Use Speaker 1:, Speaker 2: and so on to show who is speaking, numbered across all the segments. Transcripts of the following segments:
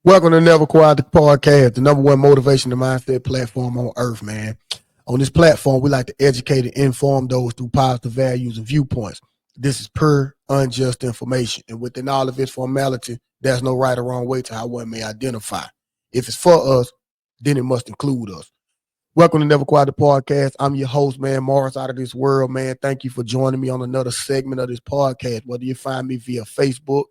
Speaker 1: Welcome to Never Quiet the Podcast, the number one motivation and mindset platform on earth, man. On this platform, we like to educate and inform those through positive values and viewpoints. This is pure, unjust information. And within all of its formality, there's no right or wrong way to how one may identify. If it's for us, then it must include us. Welcome to Never Quiet the Podcast. I'm your host, man, Morris out of this world, man. Thank you for joining me on another segment of this podcast. Whether you find me via Facebook,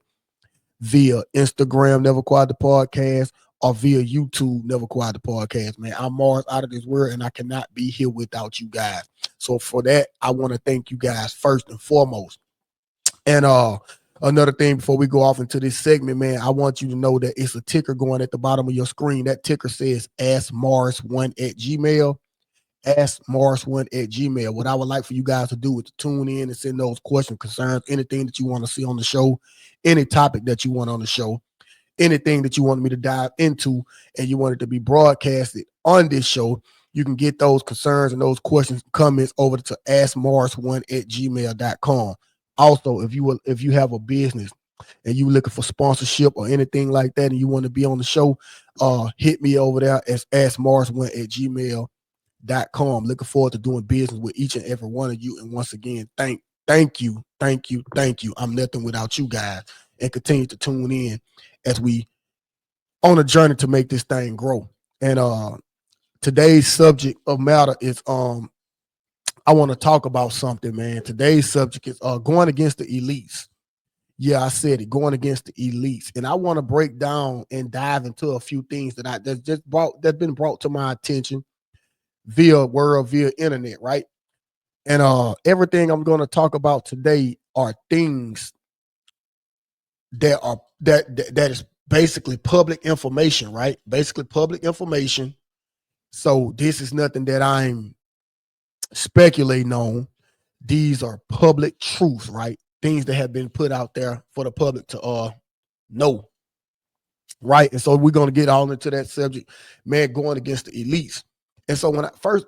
Speaker 1: via Instagram, Never Quiet the Podcast, or via YouTube, Never Quiet the Podcast, man. I'm Mars out of this world, and I cannot be here without you guys. So for that, I want to thank you guys first and foremost. And another thing before we go off into this segment, man, I want you to know that it's a ticker going at the bottom of your screen. That ticker says Ask Morris1 at Gmail. Ask Morris1 at Gmail. What I would like for you guys to do is to tune in and send those questions, concerns, anything that you want to see on the show, any topic that you want on the show, anything that you want me to dive into, and you want it to be broadcasted on this show. You can get those concerns and those questions, comments over to askmorris1 at gmail.com. Also, if you have a business and you looking for sponsorship or anything like that, and you want to be on the show, hit me over there as askmorris1 at gmail.com. Looking forward to doing business with each and every one of you. And once again, thank you. I'm nothing without you guys. And continue to tune in as we on a journey to make this thing grow. And today's subject of matter is I want to talk about something, man. Today's subject is going against the elites. Yeah, I said it, going against the elites. And I want to break down and dive into a few things that's been brought to my attention via internet, right? And everything I'm going to talk about today are things that is basically public information, right? Basically public information. So this is nothing that I'm speculating on. These are public truths, right? Things that have been put out there for the public to know, right? And so we're going to get all into that subject, man, going against the elites. And so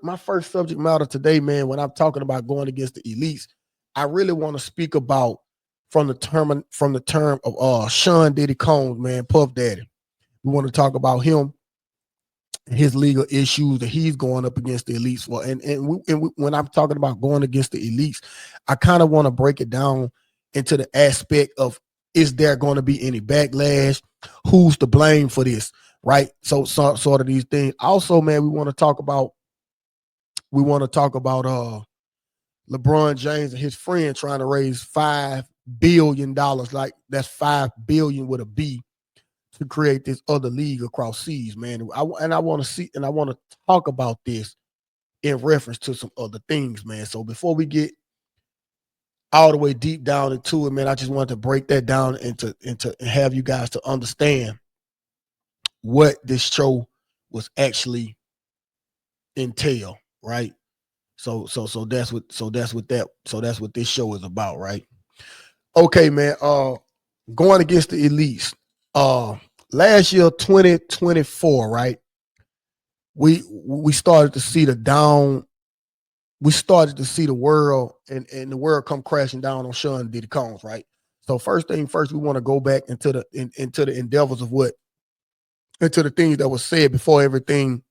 Speaker 1: my first subject matter today, man, when I'm talking about going against the elites, I really want to speak about from the term of Sean Diddy Combs, man, Puff Daddy. We want to talk about him, his legal issues that he's going up against the elites for. When I'm talking about going against the elites, I kind of want to break it down into the aspect of, is there going to be any backlash? Who's to blame for this? Right. So sort of these things. Also, man, we want to talk about LeBron James and his friend trying to raise $5 billion. Like that's 5 billion with a B, to create this other league across seas, man. I want to talk about this in reference to some other things, man. So before we get all the way deep down into it, man, I just wanted to break that down and to have you guys to understand what this show was actually entail, right? So that's what this show is about, right? Okay, man. Going against the elites. Last year, 2024, right? We started to see we started to see the world and the world come crashing down on Sean Diddy Combs, right? So first thing first, we want to go back into the endeavors of into the things that was said before everything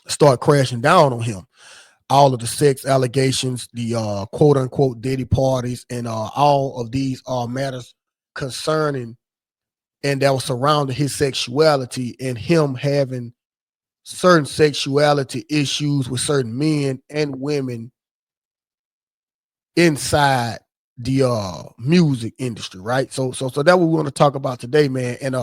Speaker 1: start crashing down on him. All of the sex allegations, the quote unquote Diddy parties, and all of these matters concerning and that was surrounding his sexuality and him having certain sexuality issues with certain men and women inside the music industry, right? So that what we want to talk about today, man. And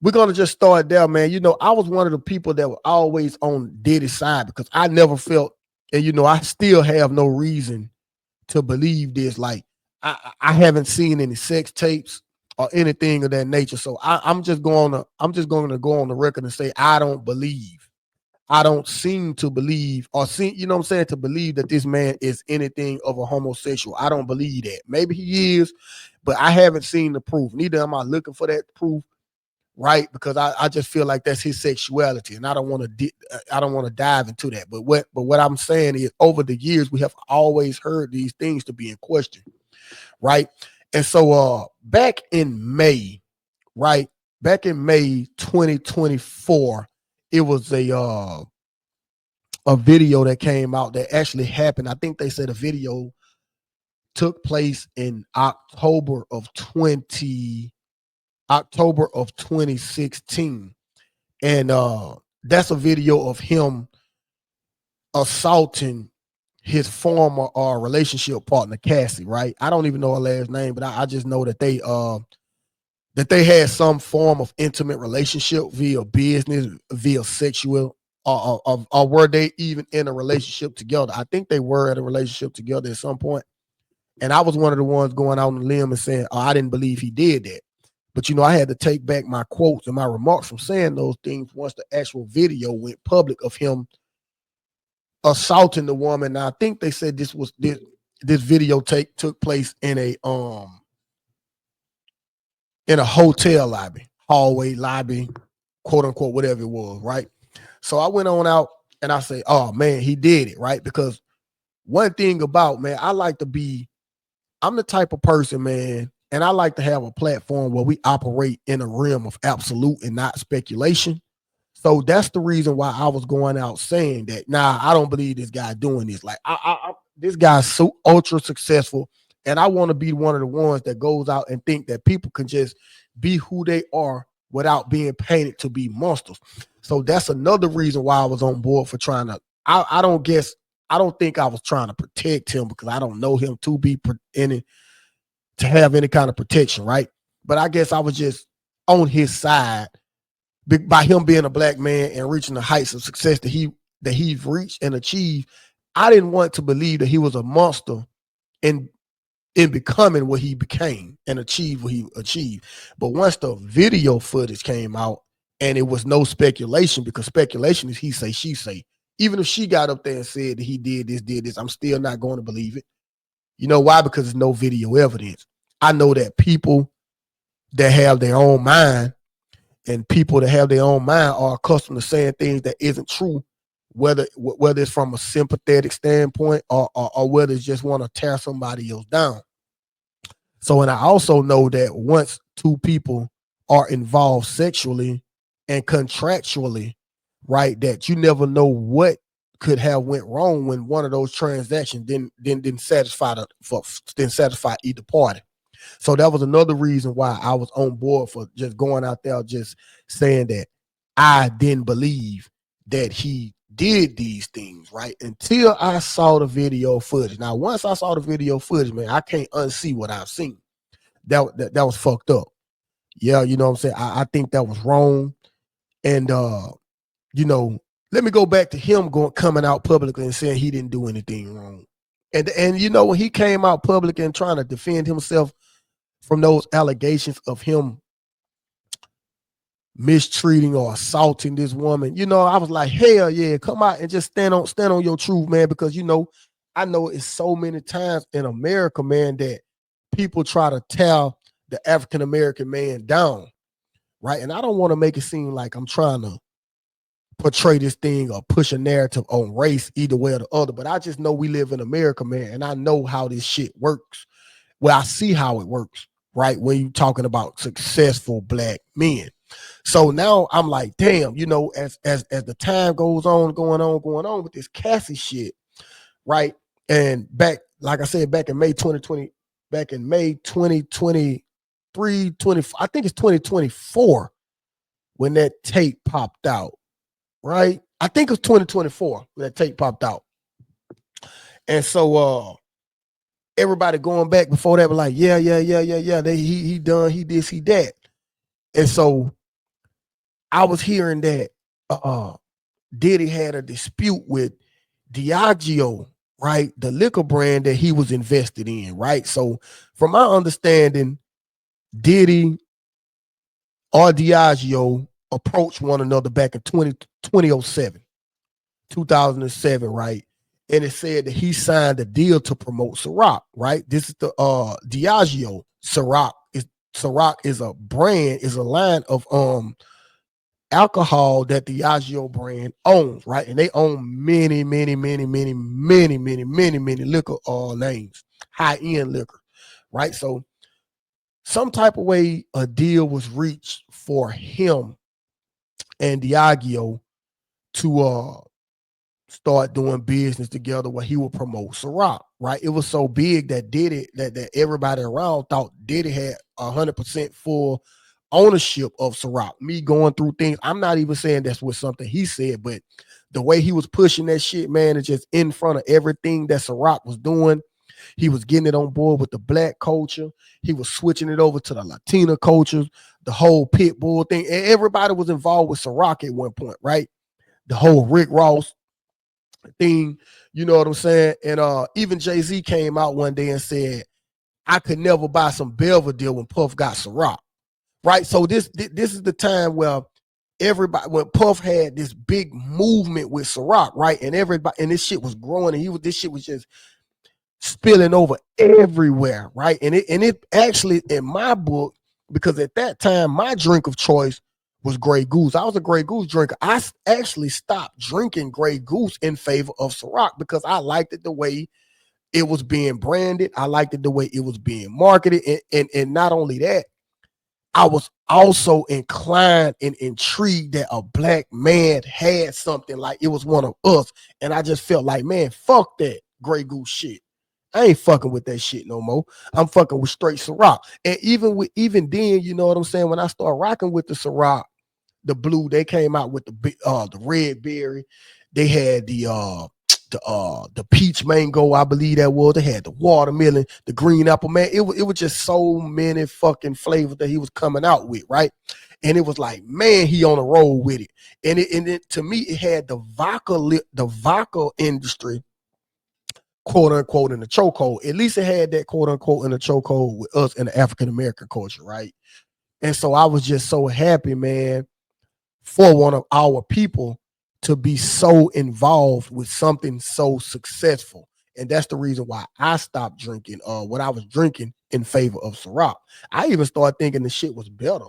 Speaker 1: we're gonna just start there, man. I was one of the people that were always on Diddy's side because I never felt, and I still have no reason to believe this. Like I haven't seen any sex tapes or anything of that nature. So I'm just going to go on the record and say I don't believe. I don't seem to believe or see, you know what I'm saying, to believe that this man is anything of a homosexual. I don't believe that. Maybe he is, but I haven't seen the proof. Neither am I looking for that proof, right? Because I just feel like that's his sexuality, and I don't want to dive into that. But what I'm saying is, over the years, we have always heard these things to be in question, right? And so back in May, right? back in May 2024, it was a video that came out that actually happened. I think they said a video took place in October of 2016. And that's a video of him assaulting his former relationship partner, Cassie, right? I don't even know her last name, but I just know that they had some form of intimate relationship via business, via sexual, or were they even in a relationship together? I think they were in a relationship together at some point. And I was one of the ones going out on the limb and saying, oh, I didn't believe he did that. But, I had to take back my quotes and my remarks from saying those things once the actual video went public of him assaulting the woman. Now, I think they said this video took place in a hotel lobby, hallway lobby, quote unquote, whatever it was, right? So I went on out and I say, oh man, he did it, right? Because one thing about, man, I'm the type of person, man, and I like to have a platform where we operate in a realm of absolute and not speculation. So that's the reason why I was going out saying that, nah, I don't believe this guy doing this. Like, this guy's so ultra successful, and I want to be one of the ones that goes out and think that people can just be who they are without being painted to be monsters. So that's another reason why I was on board for trying to, I don't think I was trying to protect him because I don't know him to be to have any kind of protection, right? But I guess I was just on his side by him being a black man and reaching the heights of success that he's reached and achieved. I didn't want to believe that he was a monster in becoming what he became and achieved what he achieved. But once the video footage came out, and it was no speculation, because speculation is he say, she say. Even if she got up there and said that he did this, I'm still not going to believe it. You know why? Because there's no video evidence. I know that people that have their own mind and people that have their own mind are accustomed to saying things that isn't true, whether it's from a sympathetic standpoint or whether it's just want to tear somebody else down. So, and I also know that once two people are involved sexually and contractually, right, that you never know what could have went wrong when one of those transactions didn't satisfy either party. So that was another reason why I was on board for just going out there, just saying that I didn't believe that he did these things, right? Until I saw the video footage. Now, once I saw the video footage, man, I can't unsee what I've seen. That was fucked up. Yeah, you know what I'm saying? I think that was wrong. And let me go back to him coming out publicly and saying he didn't do anything wrong. And when he came out public and trying to defend himself from those allegations of him mistreating or assaulting this woman, I was like, hell yeah, come out and just stand on your truth, man, because I know it's so many times in America, man, that people try to tear the African American man down, right? And I don't want to make it seem like I'm trying to portray this thing or push a narrative on race either way or the other, but I just know we live in America, man, and I know how this shit works. Well, I see how it works, right? When you're talking about successful black men. So now I'm like, damn, as the time goes on, going on with this Cassie shit, right? And back, like I said, back in May 2023, I think it's 2024 when that tape popped out, right? I think it's 2024 when that tape popped out. And so everybody going back before that was like, yeah. He done, he this, he that. And so I was hearing that Diddy had a dispute with Diageo, right? The liquor brand that he was invested in, right? So from my understanding, Diddy or Diageo approached one another back in 2007, right? And it said that he signed a deal to promote Ciroc, right? This is the Diageo. Ciroc is a brand, is a line of alcohol that the Diageo brand owns, right? And they own many liquor names, high-end liquor, right? So some type of way a deal was reached for him and Diageo to start doing business together where he would promote Ciroc, right? It was so big that Diddy, that everybody around thought Diddy had 100% full ownership of Ciroc. Me going through things, I'm not even saying that's what something he said, but the way he was pushing that shit, man, is just in front of everything that Ciroc was doing. He was getting it on board with the black culture. He was switching it over to the Latina cultures, the whole pit bull thing. And everybody was involved with Ciroc at one point, right? The whole Rick Ross thing, you know what I'm saying? And even Jay-Z came out one day and said, I could never buy some Belvedere when Puff got Ciroc, right? So this is the time where everybody, when Puff had this big movement with Ciroc, right? And everybody, and this shit was growing, and this shit was just spilling over everywhere, right? And it actually, in my book, because at that time my drink of choice was Grey Goose. I was a Grey Goose drinker. I actually stopped drinking Grey Goose in favor of Ciroc because I liked it the way it was being branded. I liked it the way it was being marketed. And not only that, I was also inclined and intrigued that a black man had something like it was one of us. And I just felt like, man, fuck that Grey Goose shit. I ain't fucking with that shit no more. I'm fucking with straight Ciroc. And even then, you know what I'm saying? When I started rocking with the Ciroc, the blue, they came out with the red berry. They had the peach mango, I believe that was. They had the watermelon, the green apple, man. It was just so many fucking flavors that he was coming out with, right? And it was like, man, he on a roll with it. And it to me, it had the vodka industry, quote unquote, in the chokehold. At least it had that quote unquote in the chokehold with us in the African American culture, right? And so I was just so happy, man, for one of our people to be so involved with something so successful. And that's the reason why I stopped drinking what I was drinking in favor of Ciroc. I even started thinking the shit was better.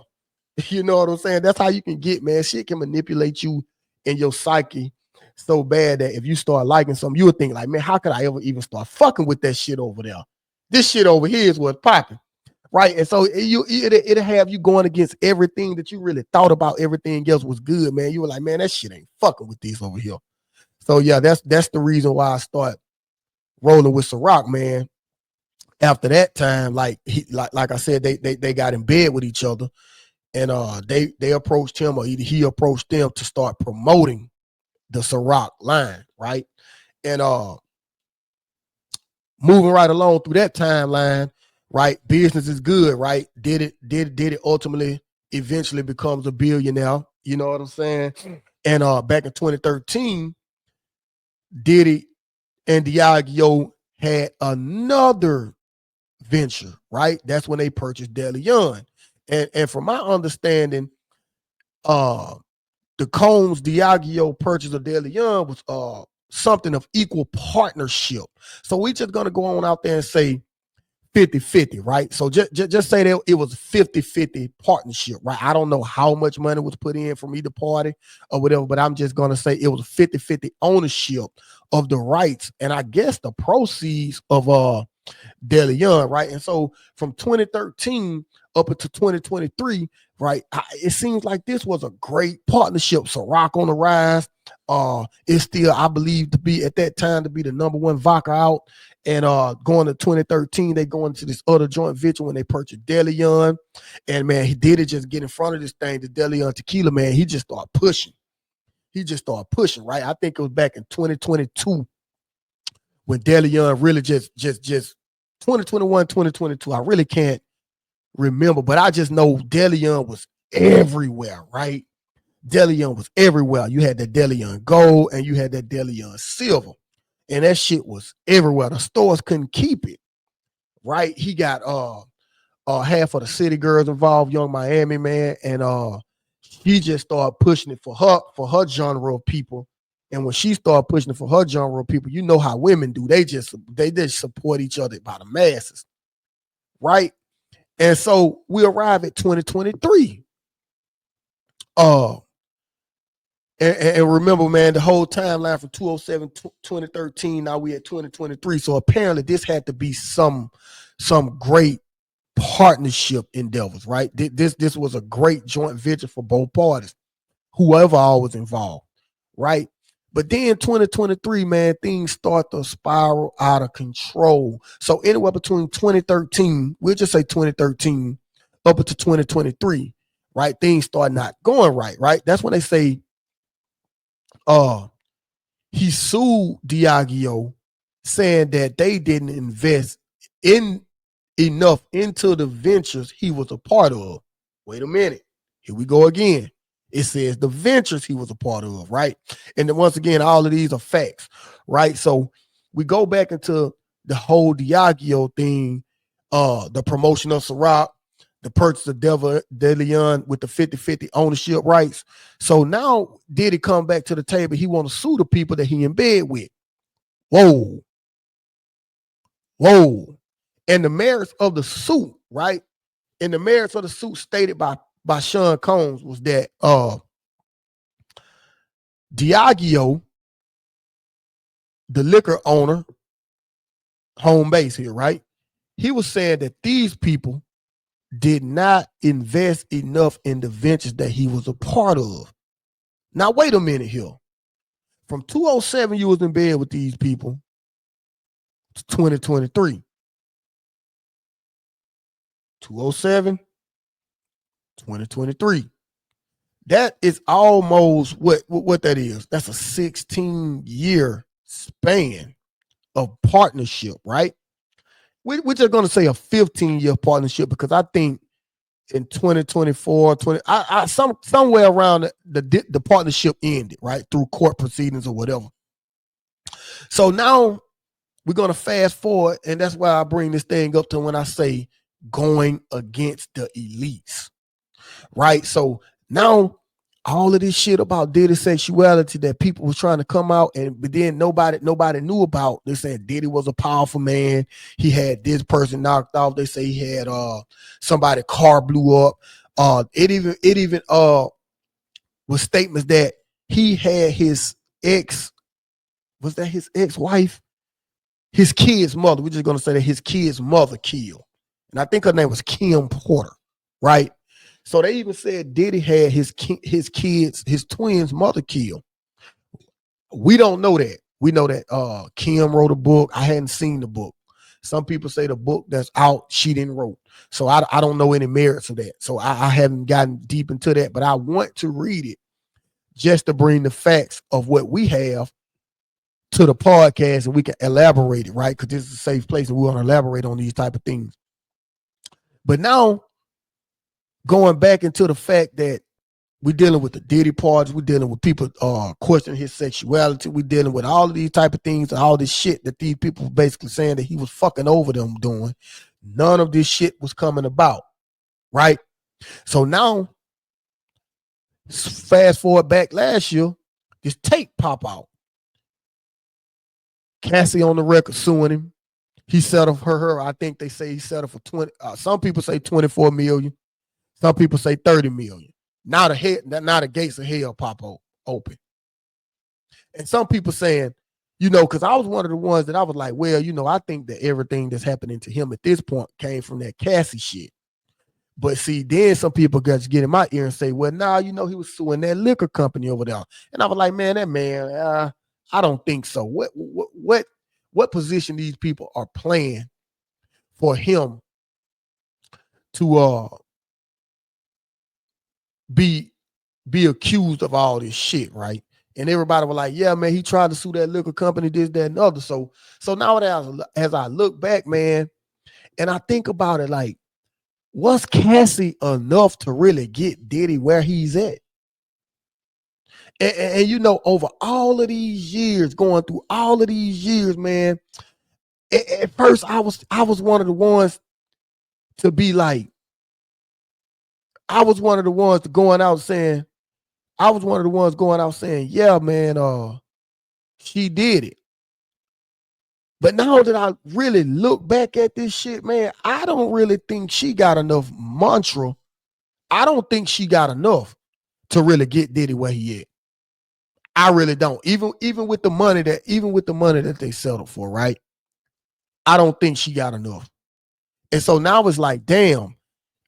Speaker 1: You know what I'm saying? That's how you can get, man. Shit can manipulate you in your psyche so bad that if you start liking something, you would think like, man, how could I ever even start fucking with that shit over there? This shit over here is what's popping, right? And so it'll have you going against everything that you really thought about. Everything else was good, man. You were like, man, that shit ain't fucking with this over here. So yeah, that's the reason why I start rolling with Ciroc, man. After that time, like I said, they got in bed with each other, and they approached him, or either he approached them to start promoting the Ciroc line, right? And moving right along through that timeline, right? Business is good, right? Did it ultimately eventually becomes a billionaire? You know what I'm saying? And back in 2013, Diddy and Diageo had another venture, right? That's when they purchased DeLeon. And from my understanding, the Combs Diageo purchase of DeLeon was something of equal partnership. So we just gonna go on out there and say 50-50, right? So just say that it was 50-50 partnership, right? I don't know how much money was put in from either party or whatever, but I'm just gonna say it was 50-50 ownership of the rights, and I guess the proceeds of DeLeon, right? And so from 2013 up until 2023, right, it seems like this was a great partnership. Ciroc on the rise. It's still, I believe, to be at that time to be the number one vodka out. And going to 2013, they go into this other joint venture when they purchased DeLeon. And man, he did it just get in front of this thing, the DeLeon tequila, man. He just started pushing. Right? I think it was back in 2022 when DeLeon really just 2021, 2022. I really can't remember, but I just know DeLeon was everywhere, right? DeLeon was everywhere. You had that DeLeon Gold and you had that DeLeon Silver, and that shit was everywhere. The stores couldn't keep it, right? He got half of the city girls involved, Young Miami, man, and he just started pushing it for her genre of people. And when she started pushing it for her genre of people, you know how women do. They just support each other by the masses, right? And so we arrive at 2023. And remember, man, the whole timeline from 2007 2013, now we at 2023. So apparently this had to be some great partnership endeavors, right? This was a great joint venture for both parties, whoever all was involved, right? But then 2023, man, things start to spiral out of control. So anywhere between 2013, we'll just say 2013, up until 2023, right? Things start not going right, right? That's when they say he sued Diageo, saying that they didn't invest in enough into the ventures he was a part of. Wait a minute. Here we go again. It says the ventures he was a part of, right? And then once again, all of these are facts, right? So we go back into the whole Diageo thing, the promotion of Ciroc, the purchase of DeLeon with the 50-50 ownership rights. So now Diddy come back to the table. He want to sue the people that he in bed with. Whoa. And the merits of the suit, right? And the merits of the suit stated by Sean Combs was that Diageo, the liquor owner, home base here, right? He was saying that these people did not invest enough in the ventures that he was a part of. Now, wait a minute here. From 2007, you was in bed with these people to 2023. 207, 2023. That is almost what that is. That's a 16-year span of partnership, right? We're just going to say a 15-year partnership because I think in 2024, somewhere around the partnership ended, right? Through court proceedings or whatever. So now we're going to fast forward, and that's why I bring this thing up to when I say going against the elites, right? So now all of this shit about Diddy sexuality that people was trying to come out but then nobody knew about. They said Diddy was a powerful man. He had this person knocked off. They say he had somebody car blew up. It even was statements that he had his ex-wife, his kid's mother. We're just gonna say that his kid's mother killed. And I think her name was Kim Porter, right? So they even said Diddy had his twins' mother killed. We don't know that. We know that Kim wrote a book. I hadn't seen the book. Some people say the book that's out, she didn't wrote. So I don't know any merits of that. So I haven't gotten deep into that, but I want to read it just to bring the facts of what we have to the podcast and we can elaborate it, right? Because this is a safe place and we want to elaborate on these type of things. But now, going back into the fact that we're dealing with the Diddy parties, we're dealing with people questioning his sexuality, we're dealing with all of these type of things and all this shit that these people were basically saying that he was fucking over them doing. None of this shit was coming about, right? So now, fast forward back last year, this tape pop out. Cassie on the record suing him. He settled her. I think they say he settled for 20. Some people say 24 million. Some people say 30 million. Now the gates of hell pop open. And some people saying, because I was one of the ones that I was like, well, I think that everything that's happening to him at this point came from that Cassie shit. But see, then some people got to get in my ear and say, well, now, he was suing that liquor company over there. And I was like, man, that man, I don't think so. What position these people are playing for him to be accused of all this shit, right? And everybody was like, yeah, man, he tried to sue that liquor company, this, that, and other. So now as I look back, man, and I think about it, like, was Cassie enough to really get Diddy where he's at? And over all of these years, going through all of these years, man, at first I was one of the ones to be like, I was one of the ones going out saying, yeah, man, she did it. But now that I really look back at this shit, man, I don't really think she got enough mantra. I don't think she got enough to really get Diddy where he at. I really don't. Even with the money that they settled for, right? I don't think she got enough. And so now it's like, damn,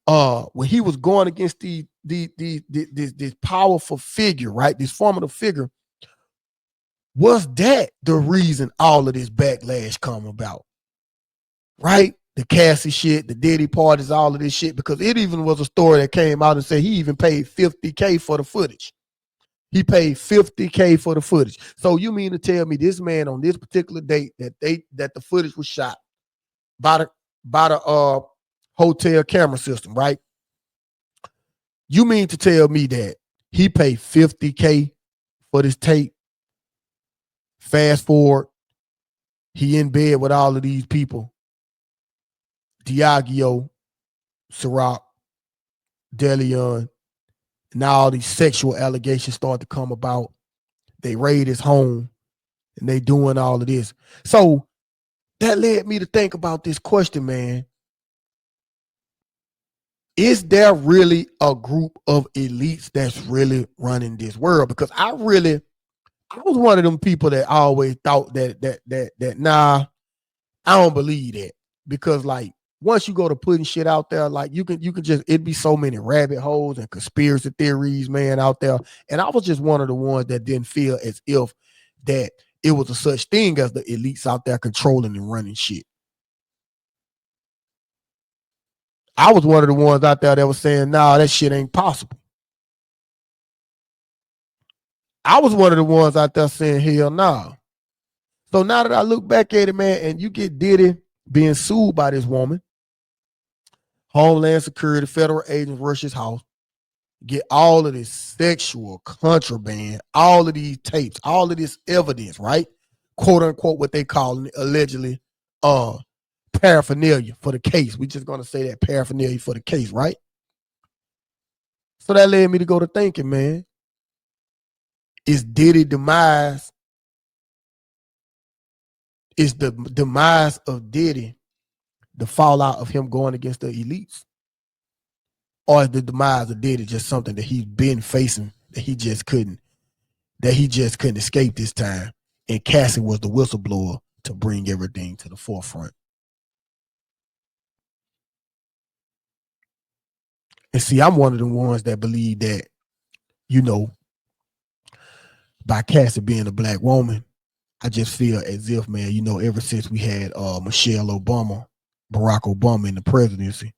Speaker 1: when he was going against this powerful figure, right? This formative figure, was that the reason all of this backlash come about? Right? The Cassie shit, the Diddy parties, all of this shit, because it even was a story that came out and said he even paid $50K for the footage. He paid $50K for the footage. So you mean to tell me this man on this particular date that the footage was shot by the hotel camera system, right? You mean to tell me that he paid $50K for this tape? Fast forward, he in bed with all of these people. Diageo, Ciroc, DeLeon. Now all these sexual allegations start to come about. They raid his home and they doing all of this. So that led me to think about this question, man. Is there really a group of elites that's really running this world? Because I was one of them people that always thought that nah, I don't believe that. Because like once you go to putting shit out there, like you can just, it'd be so many rabbit holes and conspiracy theories, man, out there. And I was just one of the ones that didn't feel as if that it was a such thing as the elites out there controlling and running shit. I was one of the ones out there that was saying, nah, that shit ain't possible. I was one of the ones out there saying, hell nah. So now that I look back at it, man, and you get Diddy being sued by this woman, Homeland Security, federal agents rush his house, get all of this sexual contraband, all of these tapes, all of this evidence, right? Quote unquote, what they call it, allegedly paraphernalia for the case. We're just gonna say that paraphernalia for the case, right? So that led me to go to thinking, man, is Diddy demise, is the demise of Diddy the fallout of him going against the elites? Or is the demise of Diddy just something that he's been facing that he just couldn't escape this time? And Cassie was the whistleblower to bring everything to the forefront. And see, I'm one of the ones that believe that, you know, by Cassie being a black woman, I just feel as if, man, you know, ever since we had Michelle Obama, Barack Obama in the presidency,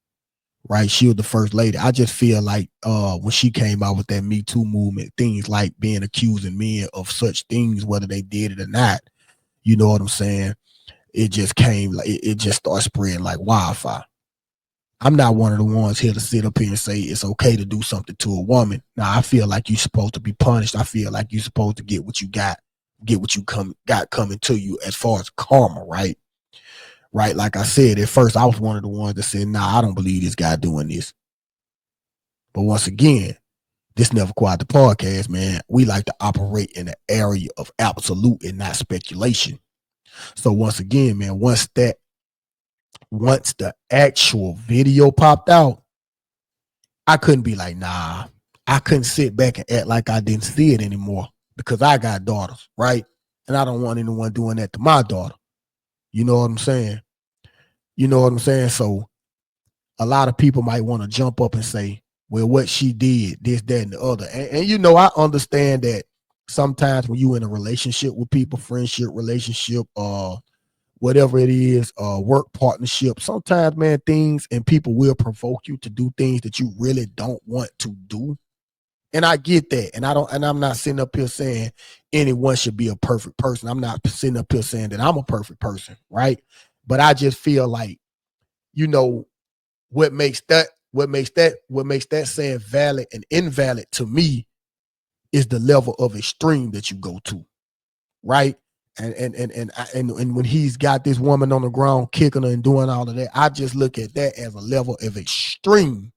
Speaker 1: right? She was the first lady. I just feel like when she came out with that Me Too movement, things like being accusing men of such things, whether they did it or not, you know what I'm saying? It just came like it just started spreading like wildfire. I'm not one of the ones here to sit up here and say it's okay to do something to a woman. Now I feel like you're supposed to be punished. I feel like you're supposed to get what you got coming to you as far as karma, right? Right. Like I said, at first I was one of the ones that said, nah, I don't believe this guy doing this. But once again, this Never Quiet the Podcast, man. We like to operate in an area of absolute and not speculation. So once again, man, once the actual video popped out, I couldn't be like, nah. I couldn't sit back and act like I didn't see it anymore because I got daughters, right? And I don't want anyone doing that to my daughter. You know what I'm saying? You know what I'm saying? So a lot of people might want to jump up and say, well, what she did, this, that, and the other. And you know, I understand that sometimes when you in a relationship with people, friendship, relationship, whatever it is, work partnership, sometimes, man, things and people will provoke you to do things that you really don't want to do. And I get that. And I'm not sitting up here saying anyone should be a perfect person. I'm not sitting up here saying that I'm a perfect person, right? But I just feel like, you know, what makes that saying valid and invalid to me is the level of extreme that you go to, right? And when he's got this woman on the ground kicking her and doing all of that, I just look at that as a level of extreme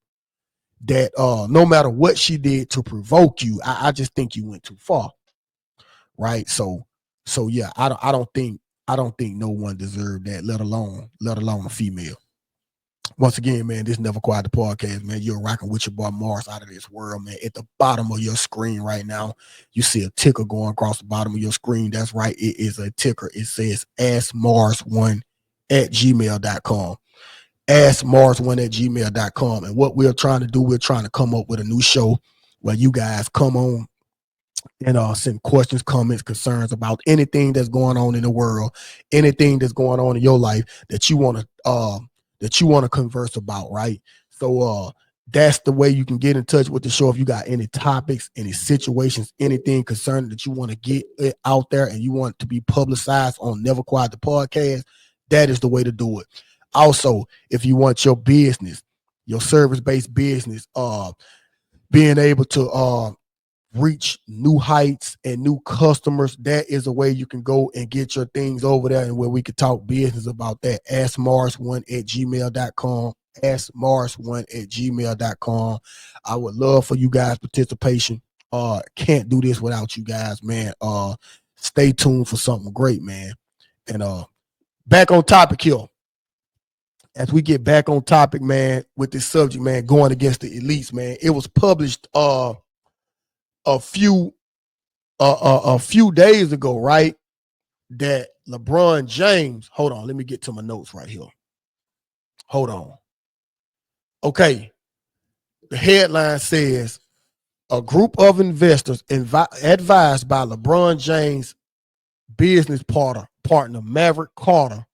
Speaker 1: that no matter what she did to provoke you, I just think you went too far, right? So yeah, I don't think no one deserved that, let alone a female. Once again, man, this Never Quiet the Podcast, man. You're rocking with your boy Mars out of this world, man. At the bottom of your screen right now, you see a ticker going across the bottom of your screen. That's right. It is a ticker. It says askmars1@gmail.com. askmars1@gmail.com. And what we're trying to do, we're trying to come up with a new show where you guys come on and send questions, comments, concerns about anything that's going on in the world, anything that's going on in your life that you want to converse about, right? So that's the way you can get in touch with the show. If you got any topics, any situations, anything concerning that you want to get it out there and you want to be publicized on Never Quiet the Podcast, that is the way to do it. Also, if you want your business, your service-based business, being able to reach new heights and new customers, that is a way you can go and get your things over there and where we could talk business about that. AskMars1@gmail.com. AskMars1@gmail.com. I would love for you guys' participation. Can't do this without you guys, man. Stay tuned for something great, man. And back on topic here. As we get back on topic, man, with this subject, man, going against the elites, man. It was published a few days ago, right? That LeBron James, hold on, let me get to my notes right here. Hold on. Okay. The headline says a group of investors advised by LeBron James' business partner Maverick Carter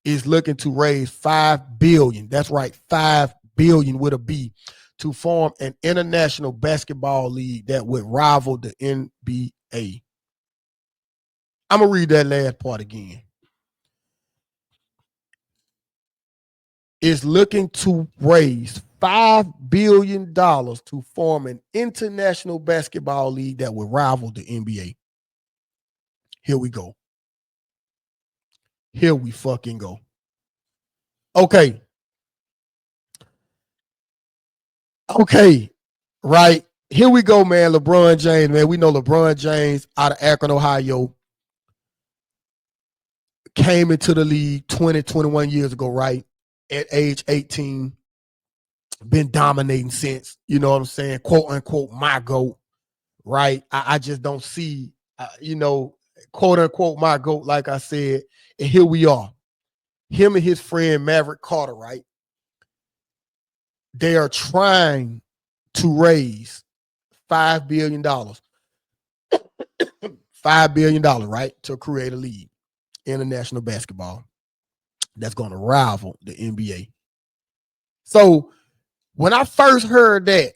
Speaker 1: is looking to raise $5 billion. That's right, $5 billion with a B, to form an international basketball league that would rival the NBA. I'm going to read that last part again. Is looking to raise $5 billion to form an international basketball league that would rival the NBA. Here we go. Here we fucking go. Okay. Okay. Right. Here we go, man. LeBron James, man. We know LeBron James out of Akron, Ohio, came into the league 20, 21 years ago, right? At age 18. Been dominating since, you know what I'm saying? Quote unquote, my GOAT, right? I just don't see, quote unquote, my GOAT, like I said. And here we are. Him and his friend Maverick Carter, right? They are trying to raise $5 billion. $5 billion, right? To create a league, international basketball, that's going to rival the NBA. So when I first heard that,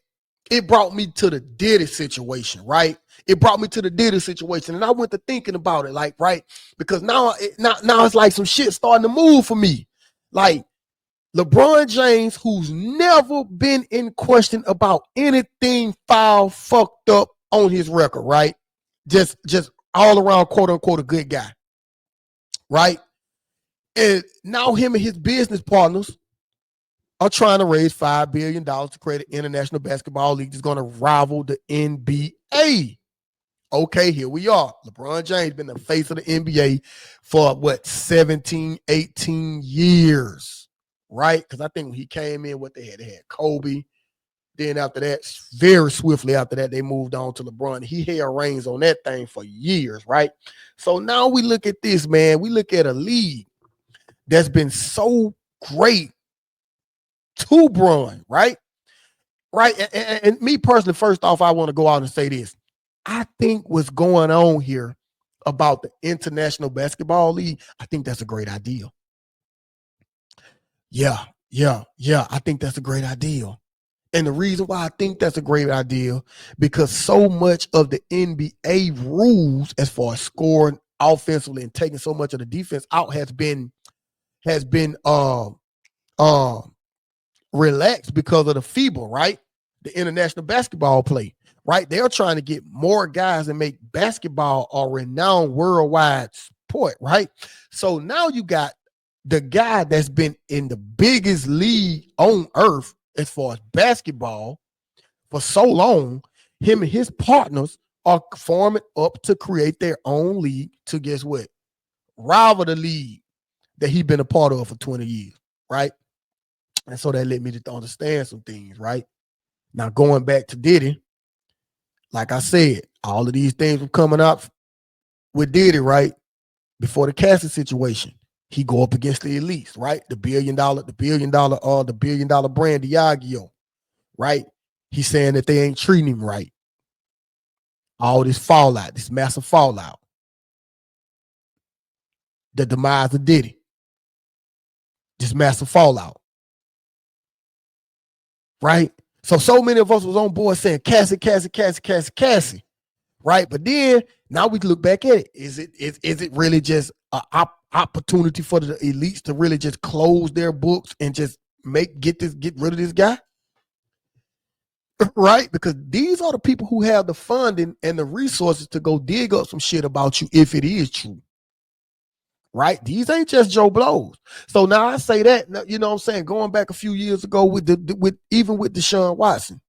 Speaker 1: it brought me to the Diddy situation, right? It brought me to the Diddy situation. And I went to thinking about it, like, right? Because now it's like some shit starting to move for me. Like LeBron James, who's never been in question about anything foul, fucked up on his record, right? Just all around, quote unquote, a good guy, right? And now him and his business partners are trying to raise $5 billion to create an international basketball league that's going to rival the NBA. Okay, here we are. LeBron James been the face of the NBA for 17, 18 years, right? Because I think when he came in, they had Kobe. Then after that, very swiftly after that, they moved on to LeBron. He held reins on that thing for years, right? So now we look at this, man. We look at a league that's been so great to Bron, right? Right. And me personally, first off, I want to go out and say this. I think what's going on here about the International Basketball League, I think that's a great idea. Yeah. I think that's a great idea. And the reason why I think that's a great idea, because so much of the NBA rules as far as scoring offensively and taking so much of the defense out has been relaxed because of the FIBA, right? The international basketball play, right? They're trying to get more guys and make basketball a renowned worldwide sport, right? So now you got the guy that's been in the biggest league on earth as far as basketball for so long. Him and his partners are forming up to create their own league to, guess what? Rival the league that he's been a part of for 20 years, right? And so that led me to understand some things, right? Now, going back to Diddy, like I said, all of these things were coming up with Diddy, right? Before the Cassie situation. He go up against the elites, right? The billion dollar brand Diageo, right? He's saying that they ain't treating him right. All this fallout, this massive fallout. The demise of Diddy. This massive fallout. Right? So many of us was on board saying Cassie. Right? But then now we can look back at it. Is it really just an opportunity for the elites to really just close their books and just get rid of this guy? Right? Because these are the people who have the funding and the resources to go dig up some shit about you if it is true. Right? These ain't just Joe Blows. So now I say that, you know what I'm saying, going back a few years ago with Deshaun Watson,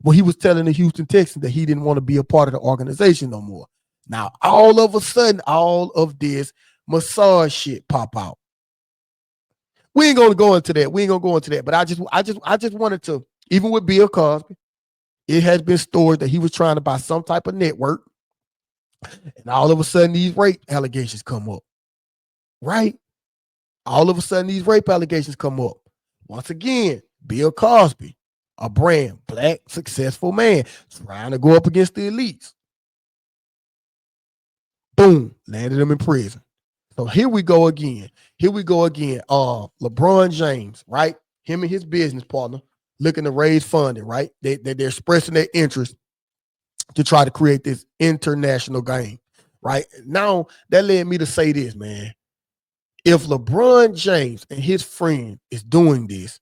Speaker 1: well, he was telling the Houston Texans that he didn't want to be a part of the organization no more. Now, all of a sudden, all of this massage shit pop out. We ain't gonna go into that. But I just wanted to, even with Bill Cosby, it has been stories that he was trying to buy some type of network, and all of a sudden these rape allegations come up. Right? All of a sudden these rape allegations come up. Once again, Bill Cosby, a brand, black, successful man, trying to go up against the elites. Boom, landed him in prison. So here we go again. LeBron James, right? Him and his business partner looking to raise funding, right? They're expressing their interest to try to create this international game, right? Now, that led me to say this, man. If LeBron James and his friend is doing this,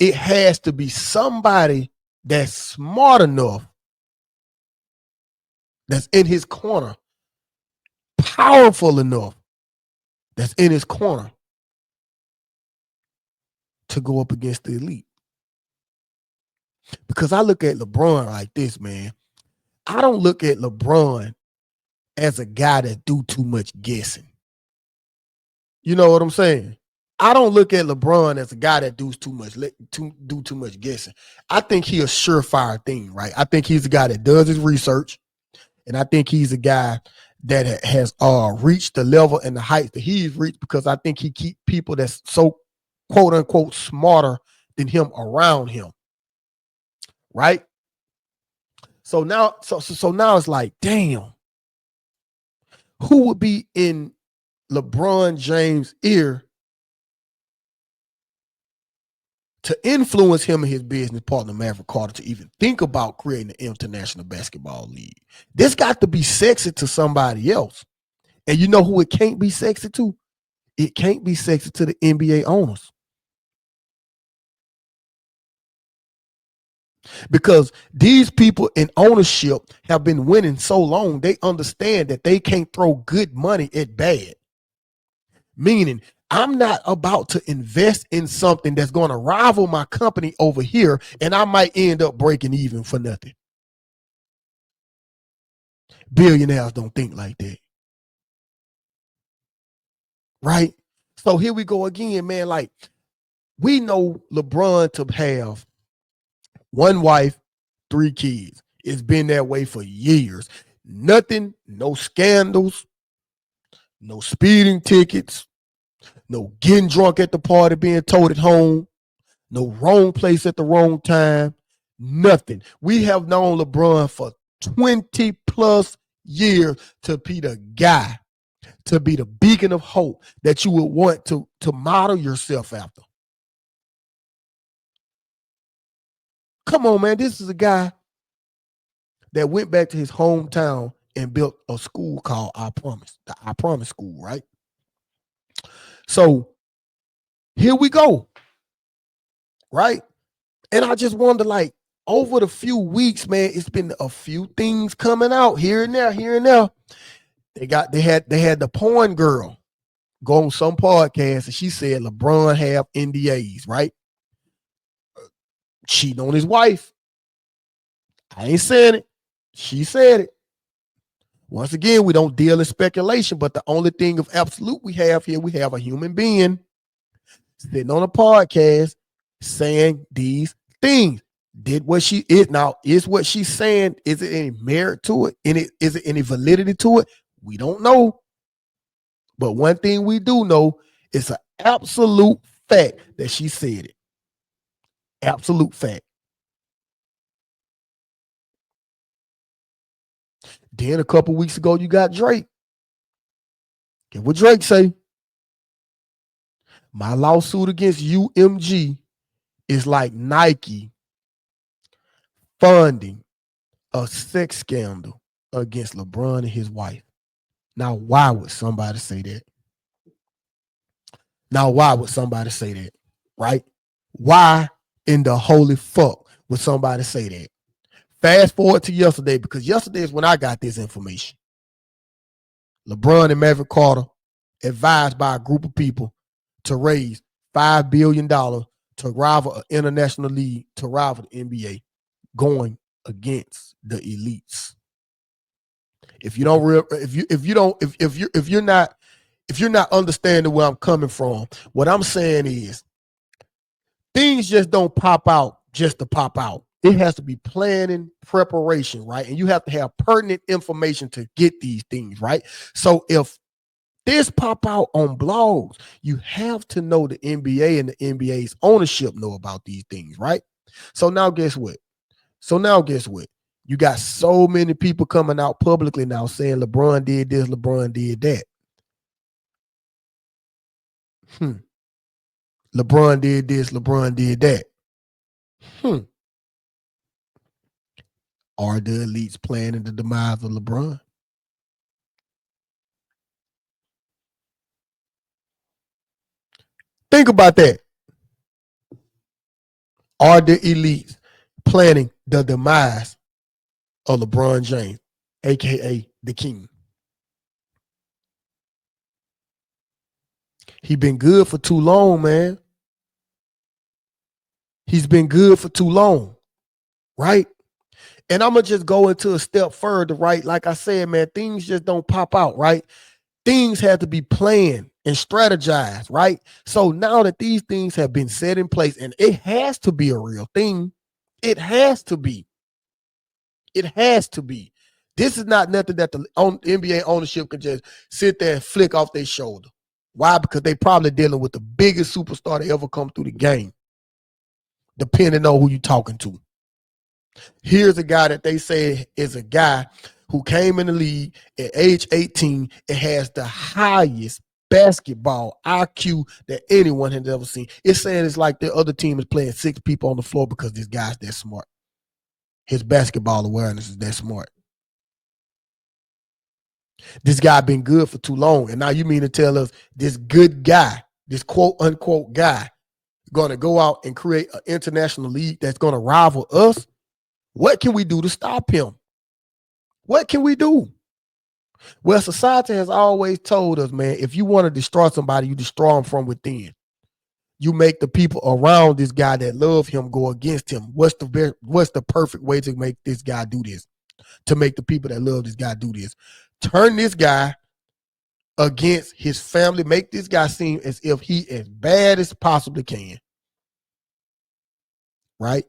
Speaker 1: it has to be somebody that's smart enough, that's in his corner, powerful enough, that's in his corner to go up against the elite. Because I look at LeBron like this, man. I don't look at LeBron as a guy that do too much guessing. You know what I'm saying? I don't look at LeBron as a guy that do too much guessing. I think he a surefire thing, right? I think he's a guy that does his research, and I think he's a guy that has reached the level and the heights that he's reached because I think he keep people that's so quote unquote smarter than him around him, right? So now it's like, damn, who would be in LeBron James' ear to influence him and his business partner, Maverick Carter, to even think about creating an international basketball league? This got to be sexy to somebody else. And you know who it can't be sexy to? It can't be sexy to the NBA owners. Because these people in ownership have been winning so long, they understand that they can't throw good money at bad. Meaning, I'm not about to invest in something that's going to rival my company over here, and I might end up breaking even for nothing. Billionaires don't think like that. Right? So here we go again, man. Like, we know LeBron to have one wife, 3 kids. It's been that way for years. Nothing, no scandals, no speeding tickets, no getting drunk at the party, being told at home, no wrong place at the wrong time, nothing. We have known LeBron for 20 plus years to be the guy, to be the beacon of hope that you would want to model yourself after. Come on, man. This is a guy that went back to his hometown and built a school called I Promise, the I Promise School, right? So here we go, right? And I just wonder, like, over the few weeks, man, it's been a few things coming out here and there. They had the porn girl go on some podcast, and she said LeBron have NDAs, right? Cheating on his wife. I ain't saying it. She said it. Once again, we don't deal in speculation, but the only thing of absolute we have here, we have a human being sitting on a podcast saying these things. Did what she is now, is what she's saying, is it any merit to it? Is it any validity to it? We don't know. But one thing we do know, it's an absolute fact that she said it. Absolute fact. Then a couple weeks ago, you got Drake. Get what Drake say? My lawsuit against UMG is like Nike funding a sex scandal against LeBron and his wife. Now, why would somebody say that? Right? Why in the holy fuck would somebody say that? Fast forward to yesterday, because yesterday is when I got this information. LeBron and Maverick Carter advised by a group of people to raise $5 billion to rival an international league, to rival the NBA, going against the elites. If you're not understanding where I'm coming from, what I'm saying is things just don't pop out just to pop out. It has to be planning, preparation, right? And you have to have pertinent information to get these things, right? So if this pop out on blogs, you have to know the NBA and the NBA's ownership know about these things, right? So now guess what? You got so many people coming out publicly now saying LeBron did this, LeBron did that. LeBron did this, LeBron did that. Are the elites planning the demise of LeBron? Think about that. Are the elites planning the demise of LeBron James, aka the King? He been good for too long, man. He's been good for too long, right? And I'm going to just go into a step further, right? Like I said, man, things just don't pop out, right? Things have to be planned and strategized, right? So now that these things have been set in place, and it has to be a real thing, it has to be. This is not nothing that the NBA ownership can just sit there and flick off their shoulder. Why? Because they probably dealing with the biggest superstar to ever come through the game, depending on who you're talking to. Here's a guy that they say is a guy who came in the league at age 18 and has the highest basketball IQ that anyone has ever seen. It's saying it's like the other team is playing 6 people on the floor because this guy's that smart. His basketball awareness is that smart. This guy been good for too long. And now you mean to tell us this good guy, this quote unquote guy, going to go out and create an international league that's going to rival us? What can we do to stop him? What can we do? Well, society has always told us, man, if you want to destroy somebody, you destroy them from within. You make the people around this guy that love him go against him. What's the perfect way to make this guy do this? To make the people that love this guy do this? Turn this guy against his family. Make this guy seem as if he as bad as possibly can. Right?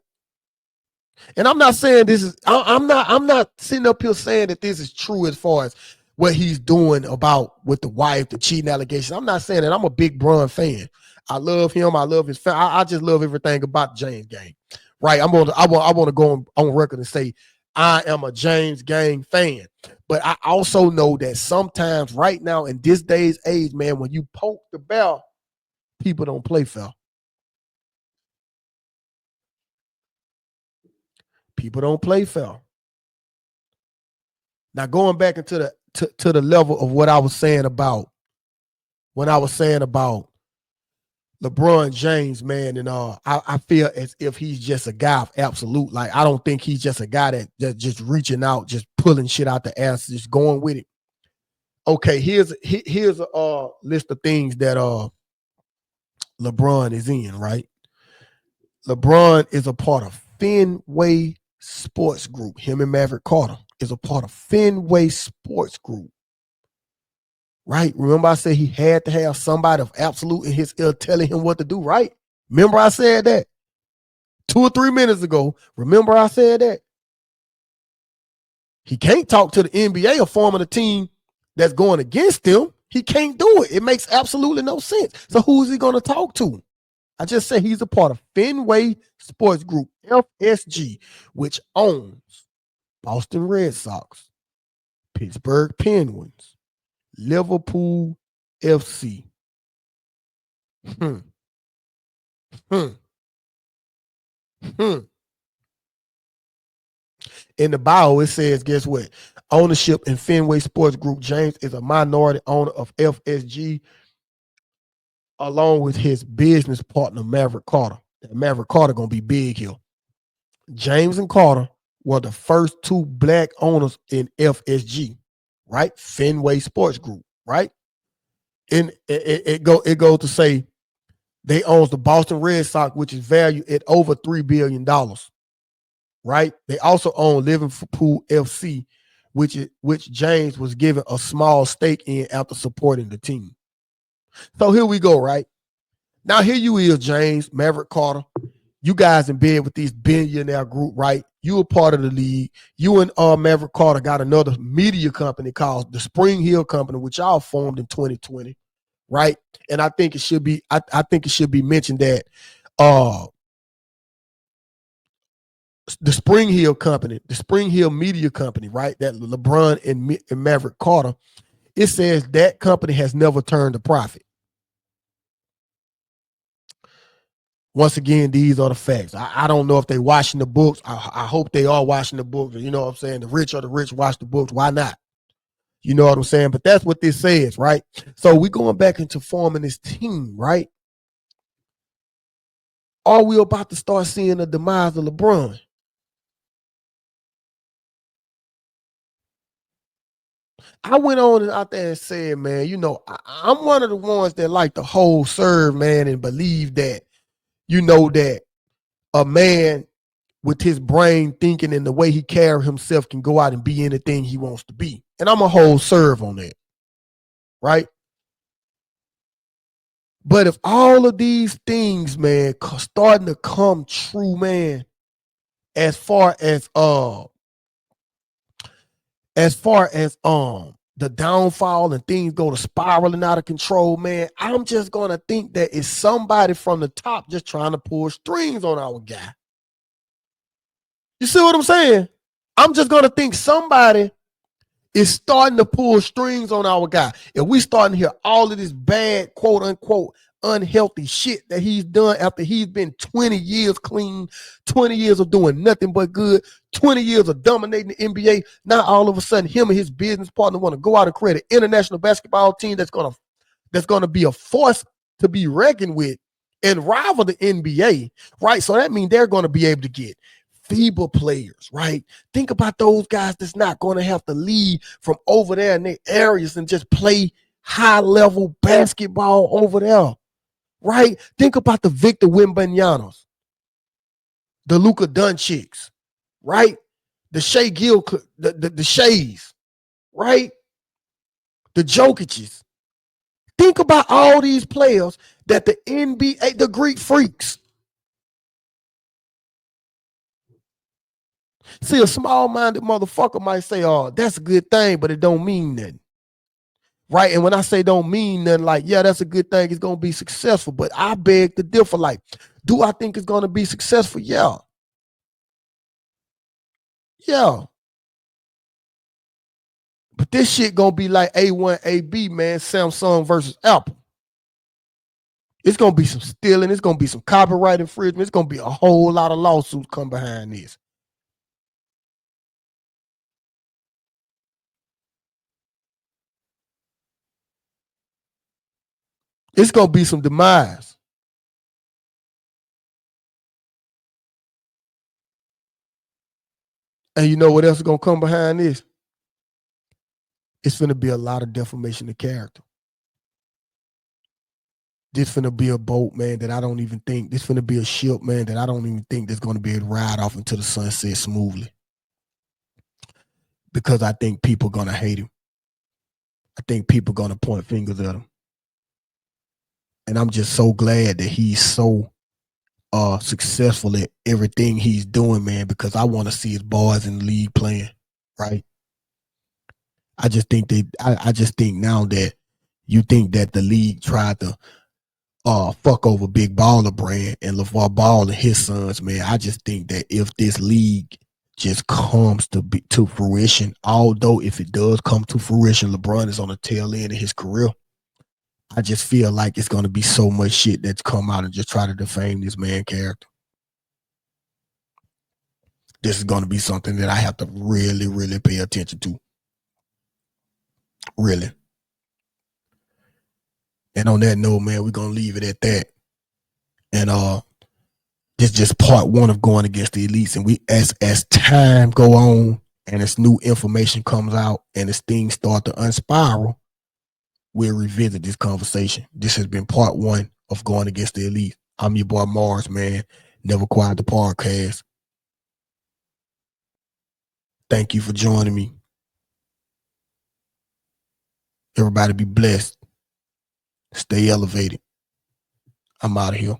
Speaker 1: And I'm not saying this is, I'm not sitting up here saying that this is true as far as what he's doing about with the wife, the cheating allegations. I'm not saying that. I'm a big Bron fan. I love him. I love his family. I just love everything about the James gang. Right. I want to go on record and say I am a James gang fan. But I also know that sometimes right now in this day's age, man, when you poke the bell, people don't play fair. People don't play fair. Now going back into the level of what I was saying about when I was saying about LeBron James, man, and I feel as if he's just a guy of absolute. Like I don't think he's just a guy that's just reaching out, just pulling shit out the ass, just going with it. Okay, here's a list of things that LeBron is in, right? LeBron is a part of Fenway Sports Group. Him and Maverick Carter is a part of Fenway Sports Group. Right? Remember I said he had to have somebody of absolute in his ear telling him what to do, right? Remember I said that 2 or 3 minutes ago. Remember I said that? He can't talk to the NBA or forming a team that's going against him. He can't do it. It makes absolutely no sense. So who is he going to talk to? I just said he's a part of Fenway Sports Group, FSG, which owns Boston Red Sox, Pittsburgh Penguins, Liverpool FC. Hmm. Hmm. Hmm. In the bio, it says, guess what? Ownership in Fenway Sports Group. James is a minority owner of FSG, along with his business partner, Maverick Carter. Maverick Carter going to be big here. James and Carter were the first two black owners in FSG, right? Fenway Sports Group, right? And it goes to say they owns the Boston Red Sox, which is valued at over $3 billion, right? They also own Liverpool FC, which James was given a small stake in after supporting the team. So here we go, right? Now here you is, James, Maverick Carter. You guys in bed with this billionaire group, right? You a part of the league. You and Maverick Carter got another media company called the Spring Hill Company, which y'all formed in 2020, right? And I think it should be, I think it should be mentioned that the Spring Hill Company, the Spring Hill Media Company, right? That LeBron and Maverick Carter, it says that company has never turned a profit. Once again, these are the facts. I don't know if they watching the books. I hope they are watching the books. You know what I'm saying? The rich watch the books. Why not? You know what I'm saying? But that's what this says, right? So we're going back into forming this team, right? Are we about to start seeing the demise of LeBron? I went on and out there and said, man, you know, I'm one of the ones that like to hold serve, man, and believe that, you know, that a man with his brain thinking and the way he carry himself can go out and be anything he wants to be. And I'm a whole serve on that, right? But if all of these things, man, starting to come true, man, as far as the downfall and things go to spiraling out of control, man, I'm just gonna think that it's somebody from the top just trying to pull strings on our guy. You see what I'm saying? I'm just gonna think somebody is starting to pull strings on our guy. If we starting to hear all of this bad, quote unquote, unhealthy shit that he's done after he's been 20 years clean, 20 years of doing nothing but good, 20 years of dominating the NBA. Now all of a sudden, him and his business partner want to go out and create an international basketball team that's gonna be a force to be reckoned with and rival the NBA, right? So that means they're gonna be able to get feeble players, right? Think about those guys that's not going to have to leave from over there in their areas and just play high-level basketball over there, right? Think about the Victor Wembanyama's, the Luka Doncic's, right? The Shai Gill, the Shays, right? The Jokic's. Think about all these players that the NBA, the Greek freaks. See, a small-minded motherfucker might say, oh, that's a good thing, but it don't mean nothing. Right? And when I say don't mean nothing, like, yeah, that's a good thing. It's going to be successful. But I beg to differ. Like, do I think it's going to be successful? Yeah. Yeah. But this shit going to be like A1, AB, man, Samsung versus Apple. It's going to be some stealing. It's going to be some copyright infringement. It's going to be a whole lot of lawsuits come behind this. It's going to be some demise. And you know what else is going to come behind this? It's going to be a lot of defamation of character. This finna be a boat, man, that I don't even think. This finna be a ship, man, that I don't even think that's going to be able to ride off into the sunset smoothly. Because I think people are going to hate him. I think people are going to point fingers at him. And I'm just so glad that he's so successful at everything he's doing, man, because I want to see his boys in the league playing, right? I just think now that, You think that the league tried to fuck over Big Baller Brand and LeVar Ball and his sons, man. I just think that if this league just comes to fruition, although if it does come to fruition, LeBron is on the tail end of his career. I just feel like it's going to be so much shit that's come out and just try to defame this man character. This is going to be something that I have to really, really pay attention to. Really. And on that note, man, we're going to leave it at that. And this is just part one of going against the elites. And we, as time go on and as new information comes out and as things start to unspiral, we'll revisit this conversation. This has been part one of going against the elite. I'm your boy Mars, man. Never Quiet the Podcast. Thank you for joining me. Everybody be blessed. Stay elevated. I'm out of here.